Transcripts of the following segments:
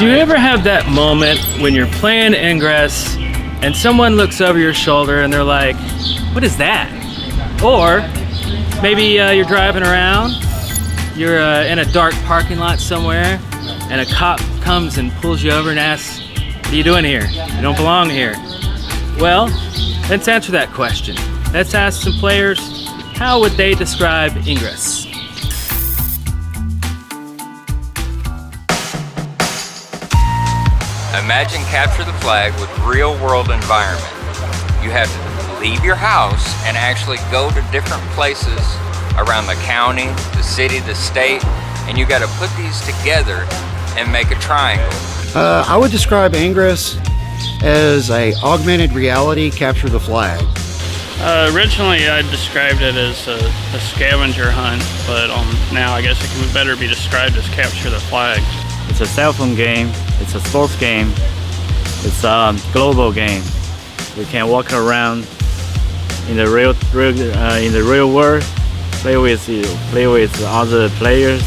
Do you ever have that moment when you're playing Ingress and someone looks over your shoulder and they're like, what is that? Or maybe you're driving around, you're in a dark parking lot somewhere, and a cop comes and pulls you over and asks, what are you doing here? You don't belong here. Well, let's answer that question. Let's ask some players, how would they describe Ingress? Imagine Capture the Flag with real-world environment. You have to leave your house and actually go to different places around the county, the city, the state, and you got to put these together and make a triangle. I would describe Ingress as a augmented reality Capture the Flag. Originally, I described it as a scavenger hunt, but now I guess it can better be described as Capture the Flag. It's a cell phone game, it's a sports game, it's a global game. You can walk around in the real world, play with other players.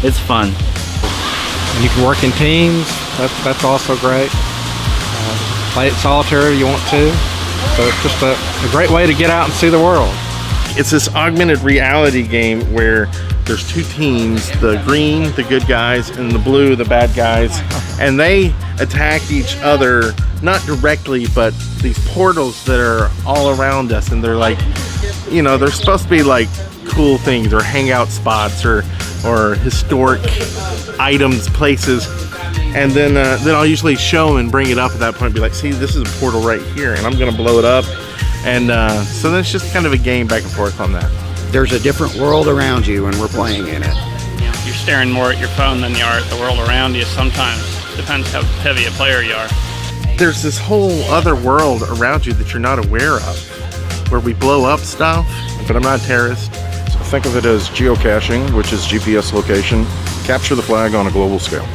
It's fun. And you can work in teams, that's also great. Play it solitaire if you want to. So it's just a great way to get out and see the world. It's this augmented reality game where there's two teams, the green, the good guys, and the blue, the bad guys, and they attack each other, not directly, but these portals that are all around us, and they're like, you know, they're supposed to be like cool things or hangout spots or historic items, places. And then I'll usually show them and bring it up at that point and be like, see, this is a portal right here, and I'm gonna blow it up. And so then it's just kind of a game back and forth on that. There's a different world around you and we're playing in it. You're staring more at your phone than you are at the world around you sometimes. Depends how heavy a player you are. There's this whole other world around you that you're not aware of, where we blow up stuff, but I'm not a terrorist. So think of it as geocaching, which is GPS location. Capture the flag on a global scale.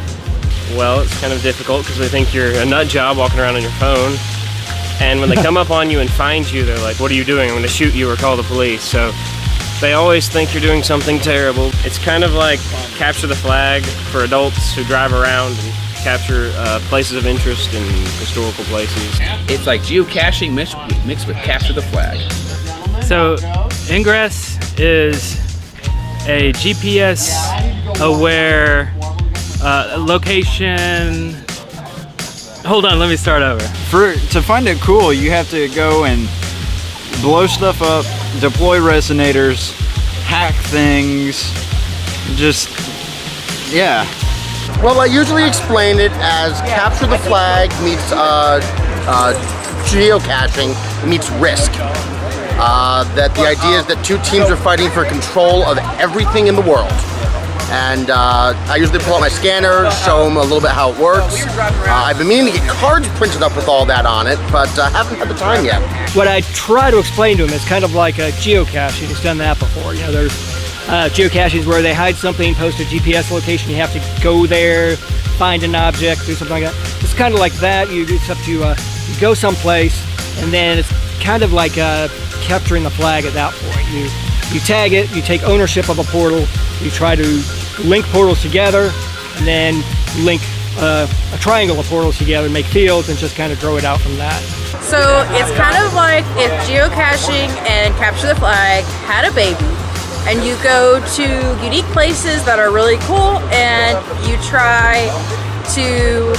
Well, it's kind of difficult because they think you're a nut job walking around on your phone. And when they come up on you and find you, they're like, what are you doing? I'm going to shoot you or call the police. So they always think you're doing something terrible. It's kind of like Capture the Flag for adults who drive around and capture places of interest in historical places. It's like geocaching mixed with Capture the Flag. So Ingress is a GPS aware location. Hold on, let me start over. To find it cool, you have to go and blow stuff up, deploy resonators, hack things, yeah. Well, I usually explain it as Capture the Flag meets geocaching meets Risk. That the idea is that two teams are fighting for control of everything in the world. And I usually pull out my scanner, show them a little bit how it works. I've been meaning to get cards printed up with all that on it, but haven't had the time yet. What I try to explain to them is kind of like a geocaching. It's done that before. You know, there's geocaching where they hide something, post a GPS location. You have to go there, find an object, do something like that. It's kind of like that. It's up to you go someplace, and then it's kind of like capturing the flag at that point. You tag it, you take ownership of a portal, you try to link portals together, and then link a triangle of portals together, make fields, and just kind of grow it out from that. So it's kind of like if geocaching and Capture the Flag had a baby, and you go to unique places that are really cool, and you try to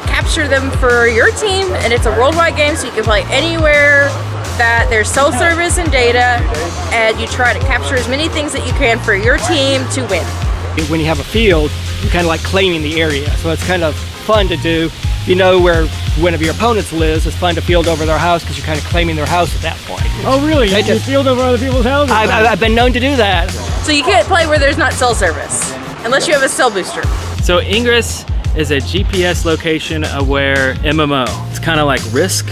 capture them for your team, and it's a worldwide game, so you can play anywhere that there's cell service and data, and you try to capture as many things that you can for your team to win. When you have a field, you're kind of like claiming the area, so it's kind of fun to do. If you know where one of your opponents lives, it's fun to field over their house because you're kind of claiming their house at that point. Oh really? You field over other people's houses? I've been known to do that. So you can't play where there's not cell service, unless you have a cell booster. So Ingress is a GPS location aware MMO. It's kind of like Risk,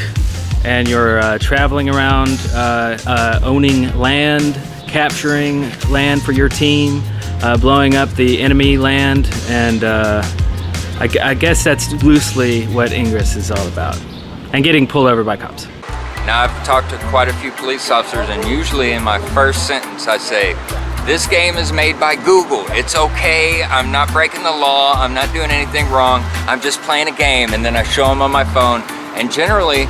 and you're traveling around, owning land, capturing land for your team, blowing up the enemy land, and I guess that's loosely what Ingress is all about, and getting pulled over by cops. Now I've talked to quite a few police officers, and usually in my first sentence I say, This game is made by Google. It's okay, I'm not breaking the law, I'm not doing anything wrong, I'm just playing a game, and then I show them on my phone, and generally,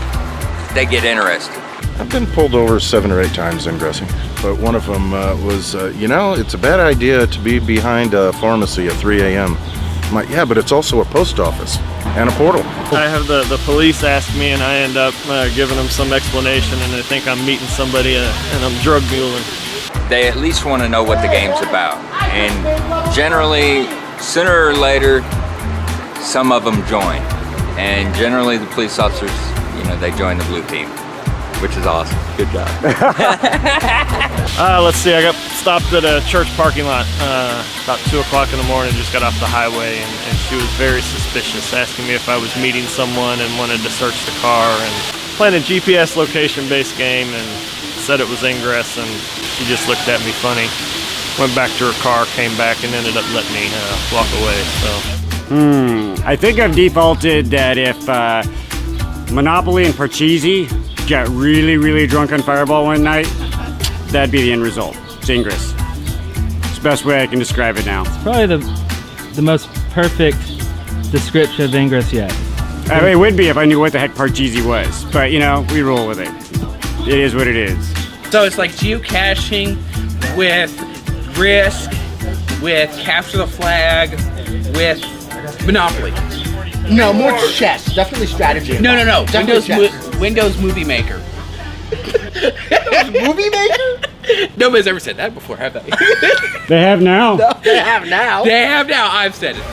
they get interested. I've been pulled over 7 or 8 times ingressing, but one of them was, it's a bad idea to be behind a pharmacy at 3 a.m. I'm like, yeah, but it's also a post office and a portal. I have the police ask me, and I end up giving them some explanation, and they think I'm meeting somebody and I'm drug muling. They at least want to know what the game's about. And generally, sooner or later, some of them join. And generally the police officers, they join the blue team, which is awesome. Good job. Let's see, I got stopped at a church parking lot about 2 o'clock in the morning, just got off the highway, and she was very suspicious, asking me if I was meeting someone and wanted to search the car, and playing a GPS location-based game, and said it was Ingress, and she just looked at me funny. Went back to her car, came back, and ended up letting me walk away, so. I think I've defaulted that if Monopoly and Parcheesi got really, really drunk on Fireball one night, that'd be the end result. It's Ingress. It's the best way I can describe it now. Probably the most perfect description of Ingress yet. I mean, it would be if I knew what the heck Parcheesi was, but we roll with it. It is what it is. So it's like geocaching with Risk, with Capture the Flag, with Monopoly. No, more chess. Definitely strategy. No. Definitely Windows Movie Maker. Movie maker? Nobody's ever said that before, have they? They have now. No, they have now. They have now. I've said it.